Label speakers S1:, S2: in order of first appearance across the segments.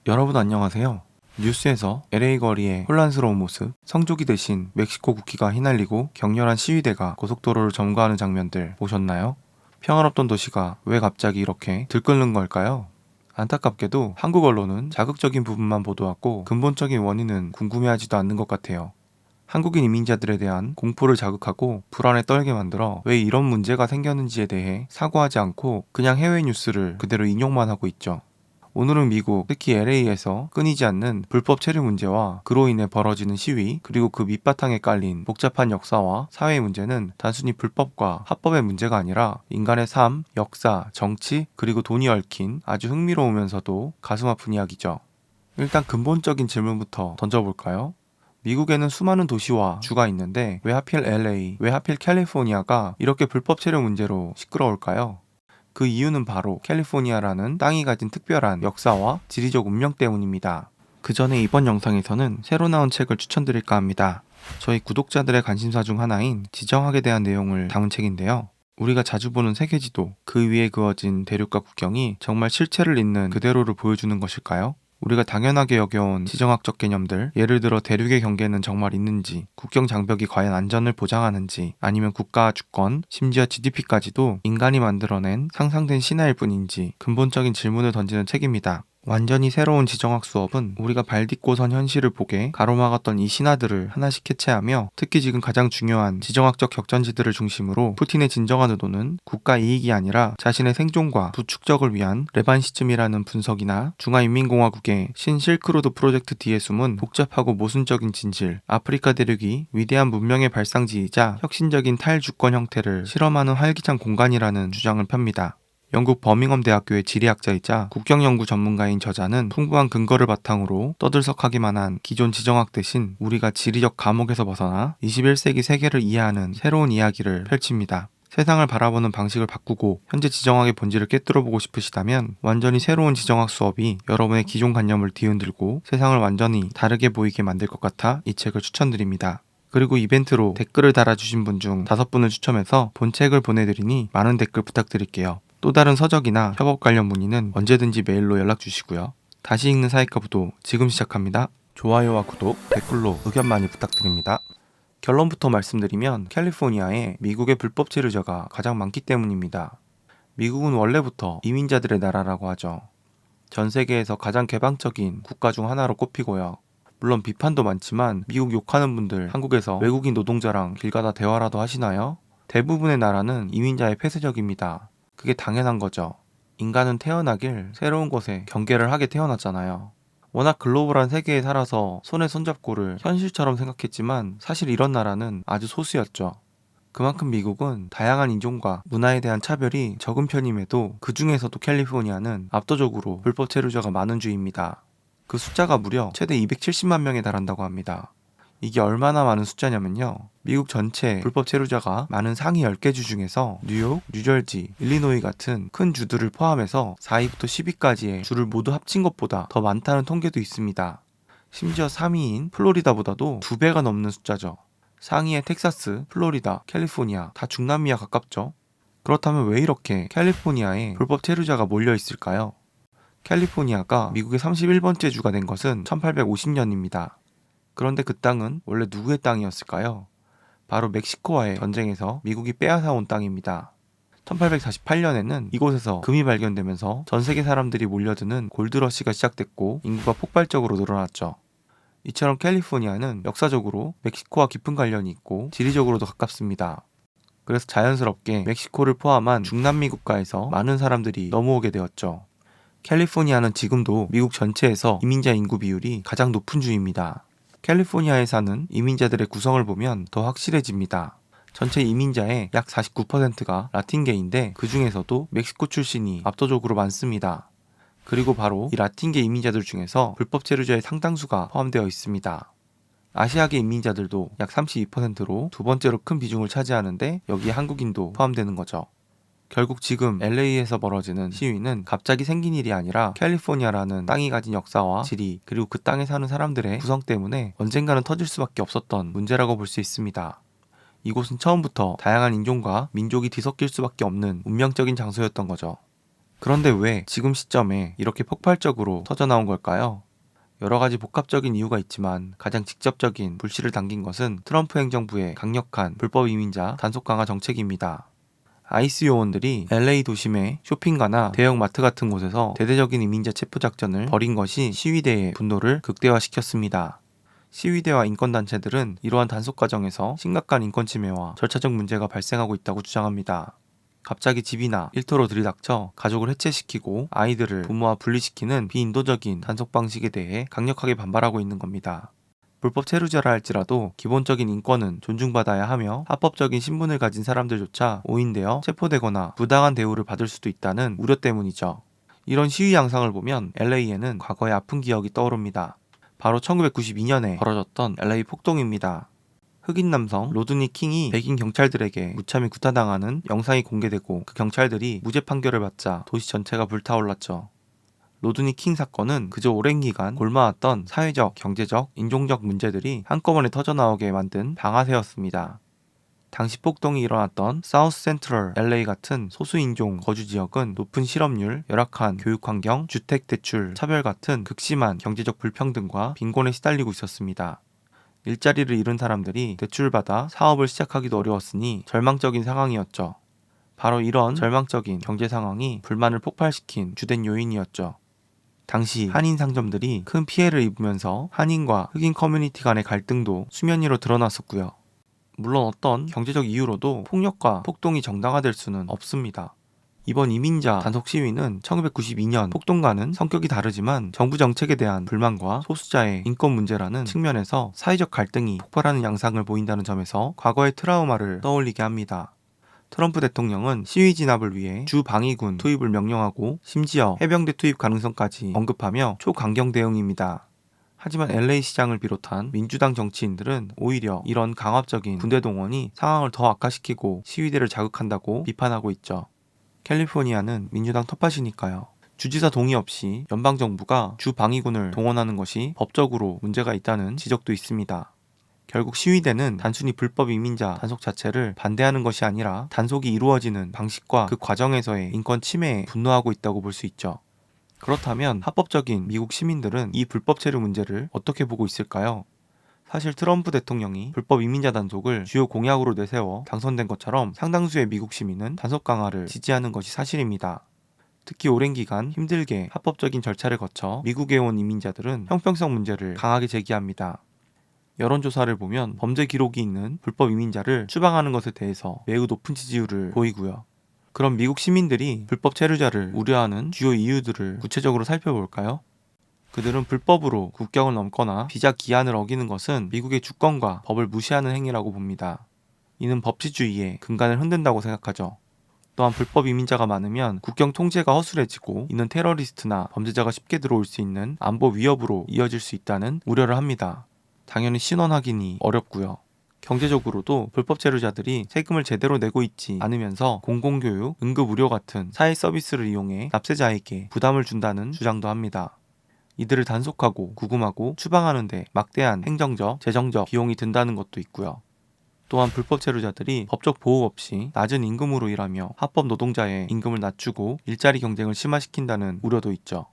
S1: 여러분 안녕하세요. 뉴스에서 LA 거리의 혼란스러운 모습, 성조기 대신 멕시코 국기가 휘날리고 격렬한 시위대가 고속도로를 점거하는 장면들 보셨나요? 평화롭던 도시가 왜 갑자기 이렇게 들끓는 걸까요? 안타깝게도 한국 언론은 자극적인 부분만 보도하고 근본적인 원인은 궁금해하지도 않는 것 같아요. 한국인 이민자들에 대한 공포를 자극하고 불안에 떨게 만들어 왜 이런 문제가 생겼는지에 대해 사과하지 않고 그냥 해외 뉴스를 그대로 인용만 하고 있죠. 오늘은 미국, 특히 LA에서 끊이지 않는 불법 체류 문제와 그로 인해 벌어지는 시위, 그리고 그 밑바탕에 깔린 복잡한 역사와 사회 문제는 단순히 불법과 합법의 문제가 아니라 인간의 삶, 역사, 정치, 그리고 돈이 얽힌 아주 흥미로우면서도 가슴 아픈 이야기죠. 일단 근본적인 질문부터 던져볼까요? 미국에는 수많은 도시와 주가 있는데 왜 하필 LA, 왜 하필 캘리포니아가 이렇게 불법 체류 문제로 시끄러울까요? 그 이유는 바로 캘리포니아라는 땅이 가진 특별한 역사와 지리적 운명 때문입니다. 그 전에 이번 영상에서는 새로 나온 책을 추천드릴까 합니다. 저희 구독자들의 관심사 중 하나인 지정학에 대한 내용을 담은 책인데요. 우리가 자주 보는 세계지도, 그 위에 그어진 대륙과 국경이 정말 실체를 있는 그대로를 보여주는 것일까요? 우리가 당연하게 여겨온 지정학적 개념들, 예를 들어 대륙의 경계는 정말 있는지, 국경 장벽이 과연 안전을 보장하는지, 아니면 국가 주권, 심지어 GDP까지도 인간이 만들어낸 상상된 신화일 뿐인지 근본적인 질문을 던지는 책입니다. 완전히 새로운 지정학 수업은 우리가 발 딛고 선 현실을 보게 가로막았던 이 신화들을 하나씩 캐치하며, 특히 지금 가장 중요한 지정학적 격전지들을 중심으로 푸틴의 진정한 의도는 국가 이익이 아니라 자신의 생존과 부축적을 위한 레반시즘이라는 분석이나 중화인민공화국의 신실크로드 프로젝트 뒤에 숨은 복잡하고 모순적인 진실, 아프리카 대륙이 위대한 문명의 발상지이자 혁신적인 탈주권 형태를 실험하는 활기찬 공간이라는 주장을 펴니다. 영국 버밍엄 대학교의 지리학자이자 국경연구 전문가인 저자는 풍부한 근거를 바탕으로 떠들썩하기만 한 기존 지정학 대신 우리가 지리적 감옥에서 벗어나 21세기 세계를 이해하는 새로운 이야기를 펼칩니다. 세상을 바라보는 방식을 바꾸고 현재 지정학의 본질을 꿰뚫어보고 싶으시다면 완전히 새로운 지정학 수업이 여러분의 기존 관념을 뒤흔들고 세상을 완전히 다르게 보이게 만들 것 같아 이 책을 추천드립니다. 그리고 이벤트로 댓글을 달아주신 분 중 5분을 추첨해서 본 책을 보내드리니 많은 댓글 부탁드릴게요. 또 다른 서적이나 협업 관련 문의는 언제든지 메일로 연락 주시고요. 다시 읽는 사이카 부도 지금 시작합니다. 좋아요와 구독, 댓글로 의견 많이 부탁드립니다. 결론부터 말씀드리면 캘리포니아에 미국의 불법 체류자가 가장 많기 때문입니다. 미국은 원래부터 이민자들의 나라라고 하죠. 전 세계에서 가장 개방적인 국가 중 하나로 꼽히고요. 물론 비판도 많지만 미국 욕하는 분들 한국에서 외국인 노동자랑 길 가다 대화라도 하시나요? 대부분의 나라는 이민자의 폐쇄적입니다. 그게 당연한 거죠. 인간은 태어나길 새로운 곳에 경계를 하게 태어났잖아요. 워낙 글로벌한 세계에 살아서 손에 손잡고를 현실처럼 생각했지만 사실 이런 나라는 아주 소수였죠. 그만큼 미국은 다양한 인종과 문화에 대한 차별이 적은 편임에도 그 중에서도 캘리포니아는 압도적으로 불법 체류자가 많은 주입니다. 그 숫자가 무려 최대 270만 명에 달한다고 합니다. 이게 얼마나 많은 숫자냐면요. 미국 전체 불법 체류자가 많은 상위 10개 주 중에서 뉴욕, 뉴저지, 일리노이 같은 큰 주들을 포함해서 4위부터 10위까지의 주를 모두 합친 것보다 더 많다는 통계도 있습니다. 심지어 3위인 플로리다보다도 2배가 넘는 숫자죠. 상위의 텍사스, 플로리다, 캘리포니아 다 중남미와 가깝죠. 그렇다면 왜 이렇게 캘리포니아에 불법 체류자가 몰려 있을까요? 캘리포니아가 미국의 31번째 주가 된 것은 1850년입니다. 그런데 그 땅은 원래 누구의 땅이었을까요? 바로 멕시코와의 전쟁에서 미국이 빼앗아온 땅입니다. 1848년에는 이곳에서 금이 발견되면서 전 세계 사람들이 몰려드는 골드러시가 시작됐고 인구가 폭발적으로 늘어났죠. 이처럼 캘리포니아는 역사적으로 멕시코와 깊은 관련이 있고 지리적으로도 가깝습니다. 그래서 자연스럽게 멕시코를 포함한 중남미 국가에서 많은 사람들이 넘어오게 되었죠. 캘리포니아는 지금도 미국 전체에서 이민자 인구 비율이 가장 높은 주입니다. 캘리포니아에 사는 이민자들의 구성을 보면 더 확실해집니다. 전체 이민자의 약 49%가 라틴계인데 그 중에서도 멕시코 출신이 압도적으로 많습니다. 그리고 바로 이 라틴계 이민자들 중에서 불법 체류자의 상당수가 포함되어 있습니다. 아시아계 이민자들도 약 32%로 두 번째로 큰 비중을 차지하는데 여기에 한국인도 포함되는 거죠. 결국 지금 LA에서 벌어지는 시위는 갑자기 생긴 일이 아니라 캘리포니아라는 땅이 가진 역사와 지리, 그리고 그 땅에 사는 사람들의 구성 때문에 언젠가는 터질 수밖에 없었던 문제라고 볼 수 있습니다. 이곳은 처음부터 다양한 인종과 민족이 뒤섞일 수밖에 없는 운명적인 장소였던 거죠. 그런데 왜 지금 시점에 이렇게 폭발적으로 터져나온 걸까요? 여러 가지 복합적인 이유가 있지만 가장 직접적인 불씨를 당긴 것은 트럼프 행정부의 강력한 불법 이민자 단속 강화 정책입니다. ICE 요원들이 LA 도심의 쇼핑가나 대형 마트 같은 곳에서 대대적인 이민자 체포 작전을 벌인 것이 시위대의 분노를 극대화시켰습니다. 시위대와 인권단체들은 이러한 단속 과정에서 심각한 인권 침해와 절차적 문제가 발생하고 있다고 주장합니다. 갑자기 집이나 일터로 들이닥쳐 가족을 해체시키고 아이들을 부모와 분리시키는 비인도적인 단속 방식에 대해 강력하게 반발하고 있는 겁니다. 불법 체류자라 할지라도 기본적인 인권은 존중받아야 하며 합법적인 신분을 가진 사람들조차 오인되어 체포되거나 부당한 대우를 받을 수도 있다는 우려 때문이죠. 이런 시위 양상을 보면 LA에는 과거의 아픈 기억이 떠오릅니다. 바로 1992년에 벌어졌던 LA 폭동입니다. 흑인 남성 로드니 킹이 백인 경찰들에게 무참히 구타당하는 영상이 공개되고 그 경찰들이 무죄 판결을 받자 도시 전체가 불타올랐죠. 로드니 킹 사건은 그저 오랜 기간 골마왔던 사회적, 경제적, 인종적 문제들이 한꺼번에 터져나오게 만든 방아쇠였습니다. 당시 폭동이 일어났던 사우스 센트럴 LA 같은 소수인종 거주 지역은 높은 실업률, 열악한 교육환경, 주택 대출, 차별 같은 극심한 경제적 불평등과 빈곤에 시달리고 있었습니다. 일자리를 잃은 사람들이 대출받아 사업을 시작하기도 어려웠으니 절망적인 상황이었죠. 바로 이런 절망적인 경제 상황이 불만을 폭발시킨 주된 요인이었죠. 당시 한인 상점들이 큰 피해를 입으면서 한인과 흑인 커뮤니티 간의 갈등도 수면 위로 드러났었고요. 물론 어떤 경제적 이유로도 폭력과 폭동이 정당화될 수는 없습니다. 이번 이민자 단속 시위는 1992년 폭동과는 성격이 다르지만 정부 정책에 대한 불만과 소수자의 인권 문제라는 측면에서 사회적 갈등이 폭발하는 양상을 보인다는 점에서 과거의 트라우마를 떠올리게 합니다. 트럼프 대통령은 시위 진압을 위해 주 방위군 투입을 명령하고 심지어 해병대 투입 가능성까지 언급하며 초강경 대응입니다. 하지만 LA 시장을 비롯한 민주당 정치인들은 오히려 이런 강압적인 군대 동원이 상황을 더 악화시키고 시위대를 자극한다고 비판하고 있죠. 캘리포니아는 민주당 텃밭이니까요. 주지사 동의 없이 연방정부가 주 방위군을 동원하는 것이 법적으로 문제가 있다는 지적도 있습니다. 결국 시위대는 단순히 불법 이민자 단속 자체를 반대하는 것이 아니라 단속이 이루어지는 방식과 그 과정에서의 인권 침해에 분노하고 있다고 볼 수 있죠. 그렇다면 합법적인 미국 시민들은 이 불법 체류 문제를 어떻게 보고 있을까요? 사실 트럼프 대통령이 불법 이민자 단속을 주요 공약으로 내세워 당선된 것처럼 상당수의 미국 시민은 단속 강화를 지지하는 것이 사실입니다. 특히 오랜 기간 힘들게 합법적인 절차를 거쳐 미국에 온 이민자들은 형평성 문제를 강하게 제기합니다. 여론조사를 보면 범죄 기록이 있는 불법 이민자를 추방하는 것에 대해서 매우 높은 지지율을 보이고요. 그럼 미국 시민들이 불법 체류자를 우려하는 주요 이유들을 구체적으로 살펴볼까요? 그들은 불법으로 국경을 넘거나 비자 기한을 어기는 것은 미국의 주권과 법을 무시하는 행위라고 봅니다. 이는 법치주의의 근간을 흔든다고 생각하죠. 또한 불법 이민자가 많으면 국경 통제가 허술해지고 이는 테러리스트나 범죄자가 쉽게 들어올 수 있는 안보 위협으로 이어질 수 있다는 우려를 합니다. 당연히 신원 확인이 어렵고요. 경제적으로도 불법 체류자들이 세금을 제대로 내고 있지 않으면서 공공교육, 응급의료 같은 사회 서비스를 이용해 납세자에게 부담을 준다는 주장도 합니다. 이들을 단속하고 구금하고 추방하는데 막대한 행정적, 재정적 비용이 든다는 것도 있고요. 또한 불법 체류자들이 법적 보호 없이 낮은 임금으로 일하며 합법 노동자의 임금을 낮추고 일자리 경쟁을 심화시킨다는 우려도 있죠.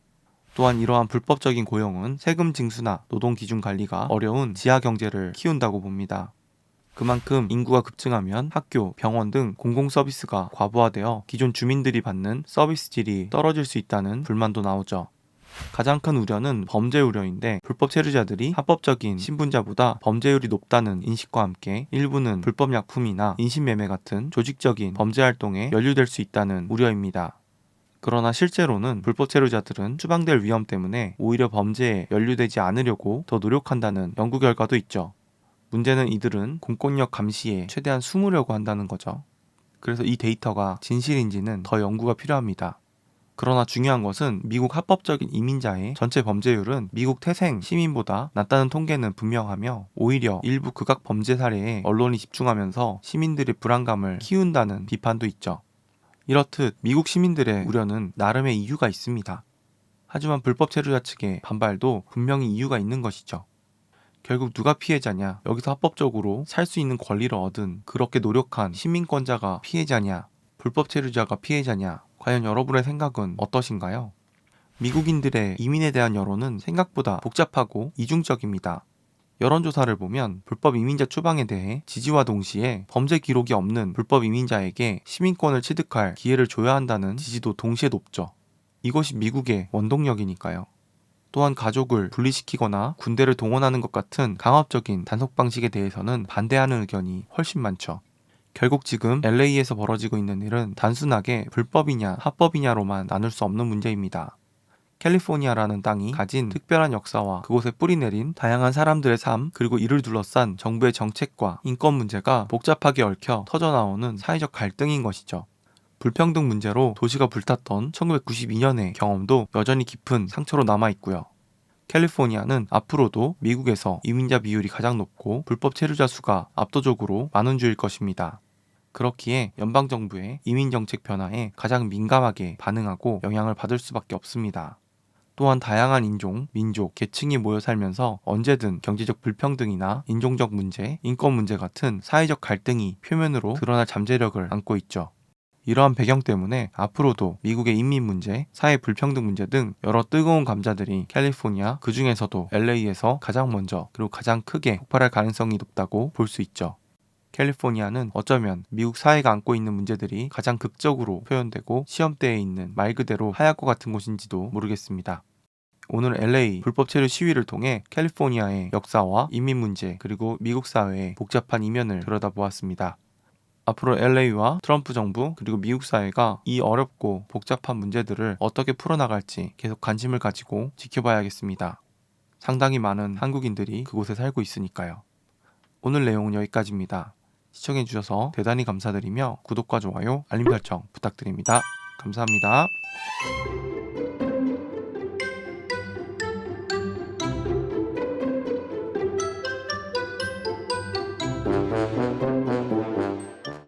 S1: 또한 이러한 불법적인 고용은 세금 징수나 노동 기준 관리가 어려운 지하 경제를 키운다고 봅니다. 그만큼 인구가 급증하면 학교, 병원 등 공공 서비스가 과부하되어 기존 주민들이 받는 서비스 질이 떨어질 수 있다는 불만도 나오죠. 가장 큰 우려는 범죄 우려인데 불법 체류자들이 합법적인 신분자보다 범죄율이 높다는 인식과 함께 일부는 불법 약품이나 인신매매 같은 조직적인 범죄 활동에 연루될 수 있다는 우려입니다. 그러나 실제로는 불법 체류자들은 추방될 위험 때문에 오히려 범죄에 연루되지 않으려고 더 노력한다는 연구 결과도 있죠. 문제는 이들은 공권력 감시에 최대한 숨으려고 한다는 거죠. 그래서 이 데이터가 진실인지는 더 연구가 필요합니다. 그러나 중요한 것은 미국 합법적인 이민자의 전체 범죄율은 미국 태생 시민보다 낮다는 통계는 분명하며 오히려 일부 극악 범죄 사례에 언론이 집중하면서 시민들의 불안감을 키운다는 비판도 있죠. 이렇듯 미국 시민들의 우려는 나름의 이유가 있습니다. 하지만 불법 체류자 측의 반발도 분명히 이유가 있는 것이죠. 결국 누가 피해자냐? 여기서 합법적으로 살 수 있는 권리를 얻은 그렇게 노력한 시민권자가 피해자냐? 불법 체류자가 피해자냐? 과연 여러분의 생각은 어떠신가요? 미국인들의 이민에 대한 여론은 생각보다 복잡하고 이중적입니다. 여론조사를 보면 불법 이민자 추방에 대해 지지와 동시에 범죄 기록이 없는 불법 이민자에게 시민권을 취득할 기회를 줘야 한다는 지지도 동시에 높죠. 이것이 미국의 원동력이니까요. 또한 가족을 분리시키거나 군대를 동원하는 것 같은 강압적인 단속 방식에 대해서는 반대하는 의견이 훨씬 많죠. 결국 지금 LA에서 벌어지고 있는 일은 단순하게 불법이냐 합법이냐로만 나눌 수 없는 문제입니다. 캘리포니아라는 땅이 가진 특별한 역사와 그곳에 뿌리내린 다양한 사람들의 삶, 그리고 이를 둘러싼 정부의 정책과 인권 문제가 복잡하게 얽혀 터져나오는 사회적 갈등인 것이죠. 불평등 문제로 도시가 불탔던 1992년의 경험도 여전히 깊은 상처로 남아있고요. 캘리포니아는 앞으로도 미국에서 이민자 비율이 가장 높고 불법 체류자 수가 압도적으로 많은 주일 것입니다. 그렇기에 연방정부의 이민정책 변화에 가장 민감하게 반응하고 영향을 받을 수밖에 없습니다. 또한 다양한 인종, 민족, 계층이 모여 살면서 언제든 경제적 불평등이나 인종적 문제, 인권 문제 같은 사회적 갈등이 표면으로 드러날 잠재력을 안고 있죠. 이러한 배경 때문에 앞으로도 미국의 인민 문제, 사회 불평등 문제 등 여러 뜨거운 감자들이 캘리포니아, 그 중에서도 LA에서 가장 먼저 그리고 가장 크게 폭발할 가능성이 높다고 볼 수 있죠. 캘리포니아는 어쩌면 미국 사회가 안고 있는 문제들이 가장 극적으로 표현되고 시험대에 있는 말 그대로 하얗고 같은 곳인지도 모르겠습니다. 오늘 LA 불법 체류 시위를 통해 캘리포니아의 역사와 이민 문제 그리고 미국 사회의 복잡한 이면을 들여다보았습니다. 앞으로 LA와 트럼프 정부 그리고 미국 사회가 이 어렵고 복잡한 문제들을 어떻게 풀어나갈지 계속 관심을 가지고 지켜봐야겠습니다. 상당히 많은 한국인들이 그곳에 살고 있으니까요. 오늘 내용은 여기까지입니다. 시청해주셔서 대단히 감사드리며 구독과 좋아요, 알림 설정 부탁드립니다. 감사합니다.